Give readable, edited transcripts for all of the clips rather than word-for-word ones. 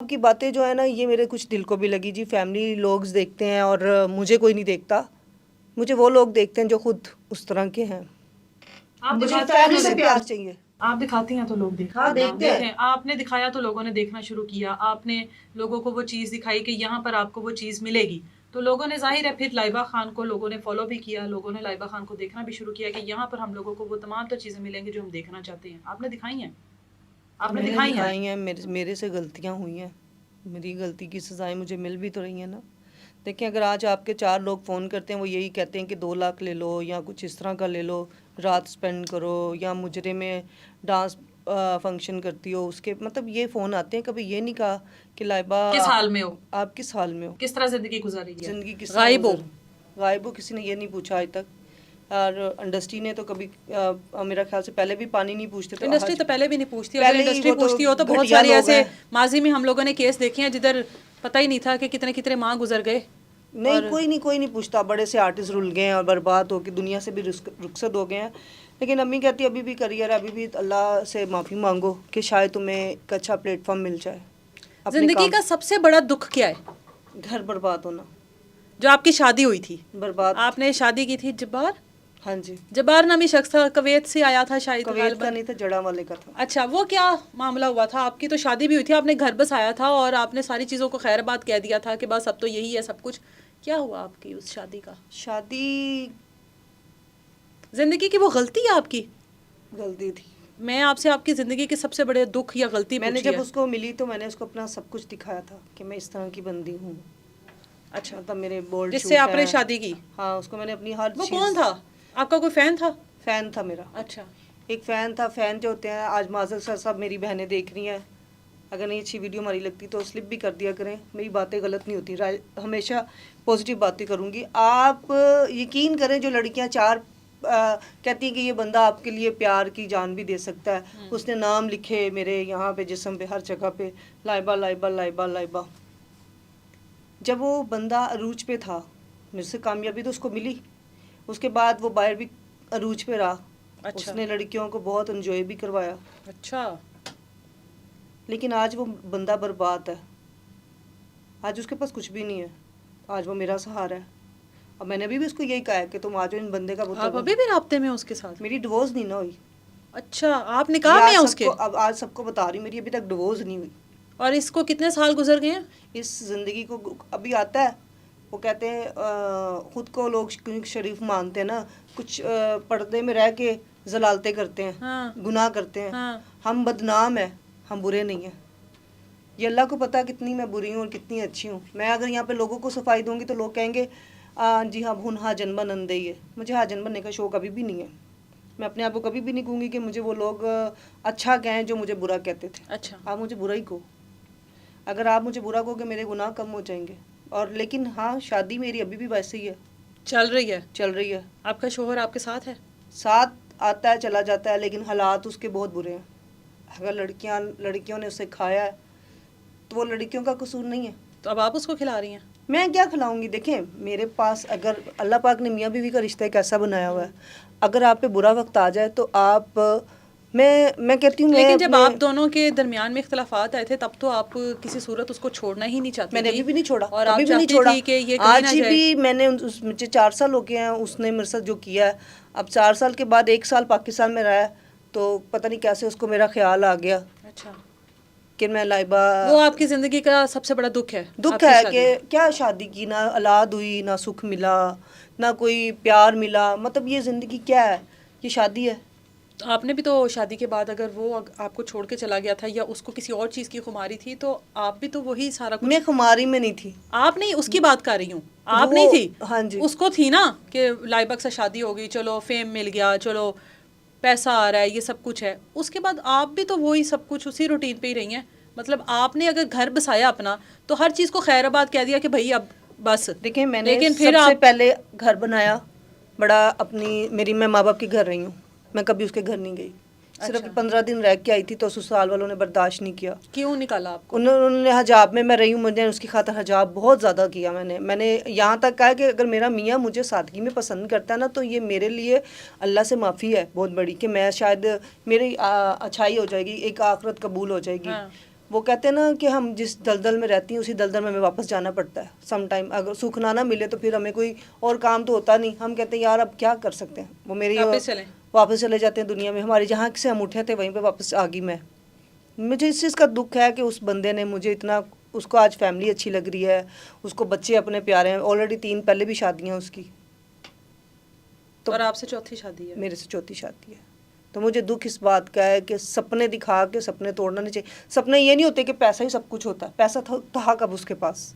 की बातें जो है ना, ये मेरे कुछ दिल को भी लगी जी। फैमिली लोग देखते हैं और मुझे कोई नहीं देखता। मुझे वो लोग देखते हैं जो खुद उस तरह के हैं। आप मुझे दिखाती हैं फैमिली तो से लोग प्यार चाहिए। आप दिखाती हैं तो लोग देखते हाँ, हैं ना। देखते हैं। देखें, आपने दिखाया तो लोगों ने देखना शुरू किया। आपने लोगों को वो चीज़ दिखाई कि यहाँ पर आपको वो चीज़ मिलेगी, तो लोगों ने ज़ाहिर है फिर लाइबा खान को लोगों ने फॉलो भी किया। लोगों ने लाइबा खान को देखना भी शुरू किया कि यहाँ पर हम लोगों को वो तमाम तो चीज़ें मिलेंगी जो हम देखना चाहते हैं। आपने दिखाई हैं, आपने मैंने दिखाई हैं। दिखाई हैं, मेरे से गलतियाँ हुई हैं। मेरी गलती की सज़ाएँ मुझे मिल भी तो रही हैं ना। देखिए, अगर आज आपके 4 लोग फ़ोन करते हैं, वो यही कहते हैं कि 2 लाख ले लो या कुछ इस तरह का ले लो, रात स्पेंड करो, या मुजरे में डांस फंक्शन करती हो, उसके मतलब ये फ़ोन आते हैं। कभी ये नहीं कहा कि लाइबा किस हाल में हो, आप किस हाल में हो, किस तरह ज़िंदगी गुजारी है, ज़िंदगी किस तरह गायब हो। गुजर गायब हो, किसी ने ये नहीं पूछा आज तक। और इंडस्ट्री ने तो कभी मेरा ख्याल से पहले भी पानी नहीं पूछते थे। इंडस्ट्री आज तो पहले भी नहीं पूछती। अगर पहले ही इंडस्ट्री वो तो पूछती हो तो बहुत घटिया सारी लोग ऐसे हैं। माजी में हम लोगों ने केस देखे हैं जिधर पता ही नहीं था कि कितने कितने माह गुजर गए। नहीं, और कोई नहीं पूछता। बड़े से आर्टिस्ट रुल गए हैं और बर्बाद हो के दुनिया से भी रुखसत हो गए हैं। लेकिन अम्मी कहती है अभी भी करियर है, अभी भी अल्लाह से माफ़ी मांगो कि शायद तुम्हें एक अच्छा प्लेटफॉर्म मिल जाए अपने जिंदगी काम। का सबसे बड़ा दुख क्या है? घर बर्बाद होना। जो आपकी शादी हुई थी, बर्बाद। आपने शादी की थी जब्बार, हाँ जी। जब्बार नामी शख्स था, कुवैत से आया था शायद कुवैत का गालिबन। नहीं था, जड़ा वाले का था। अच्छा, वो क्या मामला हुआ था? आपकी तो शादी भी हुई थी, आपने घर बसाया था और आपने सारी चीज़ों को खैरबाद कह दिया था कि बस अब तो यही है सब कुछ। क्या हुआ आपकी उस शादी का? शादी जिंदगी की वो गलती है आपकी? गलती थी। मैं आपसे आपकी ज़िंदगी के सबसे बड़े दुख या गलती मैंने पूछी जब है। उसको मिली तो मैंने उसको अपना सब कुछ दिखाया था कि मैं इस तरह की बंदी हूँ। अच्छा, मतलब मेरे बोल्ड जिससे शूट आपने हैं। शादी की? हाँ, उसको मैंने अपनी हर वो चीज़। कौन था? आपका कोई फ़ैन था? फ़ैन था मेरा। अच्छा। एक फ़ैन था। फ़ैन जो होते हैं, आज माज़र सर सब मेरी बहनें देख रही हैं, अगर नहीं अच्छी वीडियो हमारी लगती तो स्लिप भी कर दिया करें। मेरी बातें गलत नहीं होती, हमेशा पॉजिटिव बातें करूँगी। आप यकीन करें, जो लड़कियां 4 कहती हैं कि ये बंदा आपके लिए प्यार की जान भी दे सकता है। उसने नाम लिखे मेरे यहाँ पे, जिस्म पे, हर जगह पे, लाइबा लाइबा लाइबा लाइबा। जब वो बंदा अरूज पे था, मुझसे कामयाबी तो उसको मिली। उसके बाद वो बाहर भी अरूज पे रहा। अच्छा। उसने लड़कियों को बहुत एंजॉय भी करवाया। अच्छा। लेकिन आज वो बंदा बर्बाद है। आज उसके पास कुछ भी नहीं है। आज वो मेरा सहारा है। और मैंने अभी भी उसको यही कहा है कि तुम आज इन बंदे का पुत्र आप बनो। अभी भी राब्ते में हो उसके साथ? मेरी डिवोर्स नहीं ना हुई। अच्छा, आप ये निकाह में आज हैं उसके? सबको अब आज सबको बता रही हूँ, मेरी अभी तक डिवोर्स नहीं हुई। और इसको कितने साल गुजर गए हैं? इस ज़िंदगी को अभी आता है। वो कहते हैं ख़ुद को लोग शरीफ मानते हैं ना, कुछ पर्दे में रह के जलालते करते हैं। हाँ। गुनाह करते हैं। हाँ। हम बदनाम हैं, हम बुरे नहीं हैं। ये अल्लाह को पता कितनी मैं बुरी हूँ और कितनी अच्छी हूँ। मैं अगर यहाँ पे लोगों को सफाई दूंगी तो लोग कहेंगे जी हाँ, हुन हाजन बनंदे ही है। मुझे हाजन बनने का शौक़ अभी भी नहीं है। मैं अपने आप को कभी भी नहीं कहूँगी कि मुझे वो लोग अच्छा कहें जो मुझे बुरा कहते थे। अच्छा। आप मुझे बुरा ही कहो। अगर आप मुझे बुरा कहोगे, मेरे गुनाह कम हो जाएंगे। और लेकिन हाँ, शादी मेरी अभी भी वैसे ही है, चल रही है? चल रही है। आपका शोहर आपके साथ है? साथ आता है, चला जाता है, लेकिन हालात उसके बहुत बुरे हैं। अगर लड़कियों ने उसे खाया है तो वो लड़कियों का कसूर नहीं है। तो अब आप उसको खिला रही हैं? मैं क्या खिलाऊंगी? देखें, मेरे पास अगर अल्लाह पाक ने मियाँ बीवी का रिश्ता एक ऐसा बनाया हुआ है, अगर आप पे बुरा वक्त आ जाए तो आप मैं कहती हूँ, लेकिन जब आप दोनों के दरमियान में इख्तलाफात आए थे तब तो आप किसी सूरत उसको छोड़ना ही नहीं चाहती मैंने थी। अभी भी नहीं छोड़ा। और अभी आप भी नहीं चाहती छोड़ा। थी कि ये कहीं ना आज जाए। भी मैंने मुझे 4 साल हो गए हैं उसने मेरे साथ जो किया है। अब 4 साल के बाद 1 साल पाकिस्तान में रहा है, तो पता नहीं कैसे उसको मेरा ख्याल आ गया। अच्छा। कि मैं लाइबा, वो आपकी ज़िंदगी का सबसे बड़ा दुख है? दुख है कि क्या शादी की, ना औलाद हुई, ना सुख मिला, ना कोई प्यार मिला। मतलब ये ज़िंदगी क्या है? ये शादी है। आपने भी तो शादी के बाद अगर वो आपको छोड़ के चला गया था या उसको किसी और चीज़ की खुमारी थी तो आप भी तो वही सारा कुछ। मैं खुमारी में नहीं थी। आप नहीं, उसकी बात कर रही हूँ। आप वो नहीं थी? हाँ जी। उसको थी ना कि लाइबक से शादी हो गई, चलो फेम मिल गया, चलो पैसा आ रहा है, ये सब कुछ है। उसके बाद आप भी तो वही सब कुछ उसी रूटीन पे ही रही हैं। मतलब आपने अगर घर बसाया अपना तो हर चीज़ को खैराबाद कह दिया कि भाई अब बस। देखिए, मैंने लेकिन फिर सबसे आप पहले घर बनाया बड़ा अपनी मैं माँ बाप के घर रही हूँ। मैं कभी उसके घर नहीं गई। सिर्फ अच्छा। 15 दिन रह के आई थी तो ससुराल वालों ने बर्दाश्त नहीं किया। क्यों निकाला आपको? उन्होंने हिजाब में मैं रही हूँ, मुझे उसकी खातिर हिजाब बहुत ज़्यादा किया। मैंने यहाँ तक कहा कि अगर मेरा मियाँ मुझे सादगी में पसंद करता है ना, तो ये मेरे लिए अल्लाह से माफ़ी है बहुत बड़ी, कि मैं शायद मेरी अच्छाई हो जाएगी, एक आखिरत कबूल हो जाएगी। हाँ। वो कहते हैं ना कि हम जिस दलदल में रहती हैं उसी दलदल में हमें वापस जाना पड़ता है सम टाइम। अगर सुख ना मिले तो फिर हमें कोई और काम तो होता नहीं, हम कहते हैं यार अब क्या कर सकते हैं। वो मेरी वापस चले जाते हैं दुनिया में, हमारे जहाँ से हम उठे थे वहीं पे वापस आ गई मैं। मुझे इस चीज़ का दुख है कि उस बंदे ने मुझे इतना, उसको आज फैमिली अच्छी लग रही है, उसको बच्चे अपने प्यारे हैं, ऑलरेडी 3 पहले भी शादियाँ उसकी, तो और आपसे चौथी शादी है? मेरे से चौथी शादी है। तो मुझे दुख इस बात का है कि सपने दिखा के सपने तोड़ना नहीं चाहिए। सपने ये नहीं होते कि पैसा ही सब कुछ होता है, पैसा था कब उसके पास,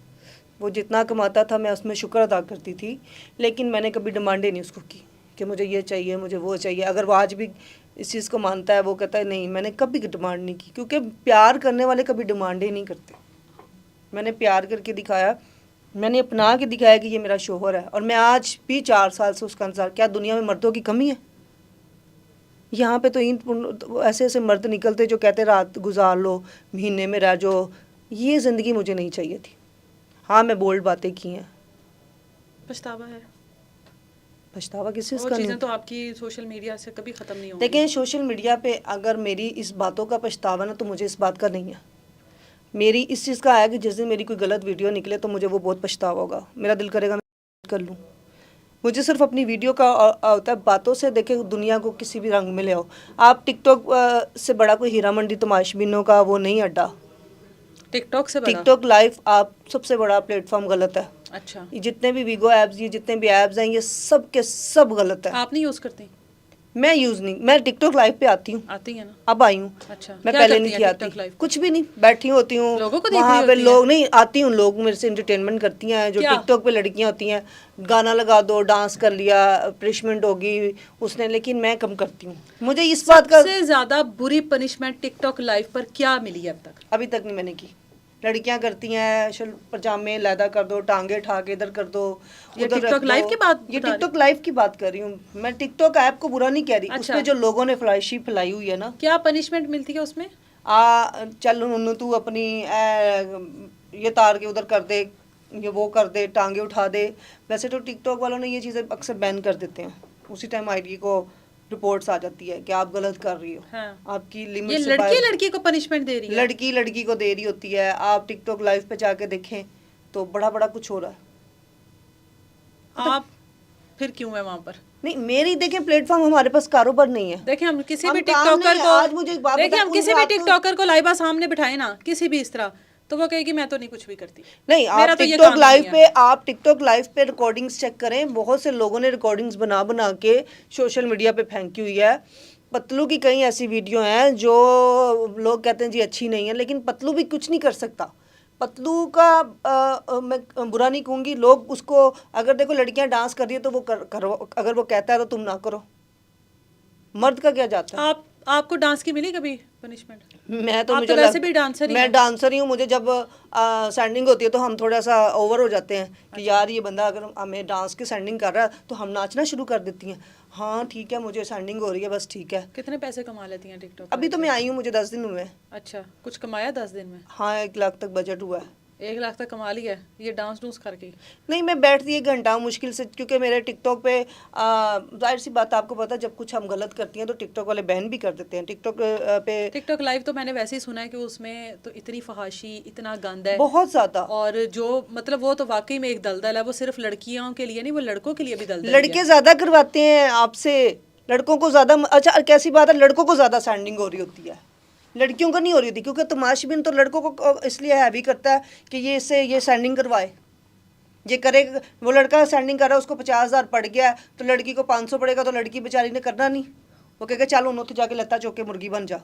वो जितना कमाता था मैं उसमें शुक्र अदा करती थी, लेकिन मैंने कभी डिमांड ही नहीं उसको की कि मुझे ये चाहिए मुझे वो चाहिए। अगर वो आज भी इस चीज़ को मानता है, वो कहता है नहीं मैंने कभी डिमांड नहीं की, क्योंकि प्यार करने वाले कभी डिमांड ही नहीं करते। मैंने प्यार करके दिखाया, मैंने अपना के दिखाया कि ये मेरा शोहर है, और मैं आज भी 4 साल से उसका इंतजार। क्या दुनिया में मर्दों की कमी है? यहाँ पे तो इन ऐसे ऐसे मर्द निकलते जो कहते रात गुजार लो, महीने में रह जाओ। ये ज़िंदगी मुझे नहीं चाहिए थी। हाँ मैं बोल्ड बातें की हैं, पछतावा है? पछतावा किस चीज़ वो का चीज़ें नहीं। तो आपकी सोशल मीडिया से कभी ख़त्म नहीं होंगी। देखिए सोशल मीडिया पे अगर मेरी इस बातों का पछतावा ना, तो मुझे इस बात का नहीं है। मेरी इस चीज़ का है कि जिस दिन मेरी कोई गलत वीडियो निकले तो मुझे वो बहुत पछतावा होगा, मेरा दिल करेगा मैं कर लूँ। मुझे सिर्फ अपनी वीडियो का होता है, बातों से देखे दुनिया को किसी भी रंग में ले आओ। आप टिकटॉक से बड़ा कोई हीरा मंडी तमाशबीनों का वो नहीं अड्डा। टिकटॉक से बड़ा? टिकटॉक लाइव आप सबसे बड़ा प्लेटफॉर्म गलत है। अच्छा। ये जितने भी वीगो ऐप्स, ये जितने भी ऐप्स हैं, ये सब के सब गलत है। आप नहीं यूज़ करती? मैं यूज़ नहीं, मैं टिकटॉक लाइव पे आती हूँ। आती है ना? अब आई हूँ। अच्छा। मैं क्या पहले करती नहीं हैं थी आती, TikTok live? कुछ भी नहीं, बैठी होती हूँ लोगों को देख रही वहाँ पे। होती लोग नहीं आती हूँ, लोग मेरे से एंटरटेनमेंट करती हैं। जो क्या? टिकटॉक पे लड़कियाँ होती हैं, गाना लगा दो, डांस कर लिया, पनिशमेंट होगी उसने, लेकिन मैं कम करती हूँ। मुझे इस बात का सबसे ज़्यादा बुरी पनिशमेंट टिकटॉक लाइव पर क्या मिली है अब तक? अभी तक नहीं मैंने की। लड़कियां करती हैं पजामे लैदा कर दो, टांगे उठा के इधर कर दो, ये उधर टिकटॉक रख लाइव दो। की बात ये बता रही? टिकटॉक लाइव की बात कर रही हूँ मैं। टिकटॉक ऐप को बुरा नहीं कह रही। अच्छा। उसमें जो लोगों ने फ्लैशी फैलाई हुई है ना, क्या पनिशमेंट मिलती है उसमें? चल नन्नू तू अपनी ये तार के उधर कर दे, ये वो कर दे, टांगे उठा दे। वैसे तो टिकटॉक वालों ने ये चीज़ें अक्सर बैन कर देते हैं, उसी टाइम आईडी को रिपोर्ट्स आ जाती है कि आप गलत कर रही हो। हाँ। आपकी लिमिट ये से लड़की लड़की को पनिशमेंट दे रही है? लड़की लड़की को दे रही होती है। आप टिकटॉक लाइव पे जाके देखें तो बड़ा बड़ा कुछ हो रहा है। आप फिर क्यों है वहाँ पर? नहीं मेरी देखें, प्लेटफॉर्म हमारे पास कारोबार नहीं है। देखिए हम किसी हम भी काम टिकटॉकर नहीं, को, आज मुझे एक बात देखिए बताएं, हम किसी उन भी रातों- टिकटॉकर को लाइबा सामने बिठाए ना किसी भी इस तरह, तो वो कहेगी मैं तो नहीं कुछ भी करती। नहीं, मेरा आप तो ये टिकटॉक काम लाइव नहीं पे, आप टिकटॉक लाइव पे रिकॉर्डिंग्स चेक करें। बहुत से लोगों ने रिकॉर्डिंग्स बना बना के सोशल मीडिया पे फेंकी हुई है। पतलू की कई ऐसी वीडियो हैं जो लोग कहते हैं जी अच्छी नहीं है, लेकिन पतलू भी कुछ नहीं कर सकता। पतलू का मैं बुरा नहीं कहूँगी। लोग उसको, अगर देखो लड़कियां डांस कर रही है तो वो करो, अगर वो कहता है तो तुम ना करो। मर्द का क्या जाता है? आपको डांस की मिली कभी पनिशमेंट? मैं तो आप मुझे तो वैसे भी डांसर ही मैं हैं। डांसर ही हूँ। मुझे जब सैंडिंग होती है तो हम थोड़ा सा ओवर हो जाते हैं कि यार ये बंदा अगर हमें डांस की सैंडिंग कर रहा है तो हम नाचना शुरू कर देती हैं। हाँ ठीक है, मुझे सैंडिंग हो रही है, बस ठीक है। कितने पैसे कमा लेती हैं टिकटॉक? अभी तो मैं आई हूँ, मुझे 10 दिन हुए हैं। अच्छा, कुछ कमाया 10 दिन में? हाँ 1 लाख तक बजट हुआ है। 1 लाख तक कमा लिया ये डांस डूंस करके? नहीं, मैं बैठती 1 घंटा मुश्किल से, क्योंकि मेरे टिकटॉक पे जाहिर सी बात आपको पता है जब कुछ हम गलत करती हैं तो टिकटॉक वाले बैन भी कर देते हैं। टिकटॉक पे टिकटॉक लाइव तो मैंने वैसे ही सुना है कि उसमें तो इतनी फहाशी, इतना गंद है बहुत ज़्यादा, और जो मतलब वो तो वाकई में एक दलदल है। वो सिर्फ लड़कियों के लिए नहीं, वो लड़कों के लिए भी दलदल है। लड़के ज़्यादा करवाते हैं आपसे, लड़कों को ज़्यादा। अच्छा कैसी बात है, लड़कों को ज़्यादा सैंडिंग हो रही होती है, लड़कियों का नहीं हो रही थी, क्योंकि तमाशबीन तो लड़कों को इसलिए हैवी करता है कि ये इससे ये सैंडिंग करवाए, ये करे। वो लड़का सैंडिंग कर रहा है, उसको 50,000 पड़ गया है तो लड़की को 500 पड़ेगा, तो लड़की बेचारी ने करना नहीं, वो कहेगा चलो उन्होंने जाके लत्ता चौक के मुर्गी बन जा।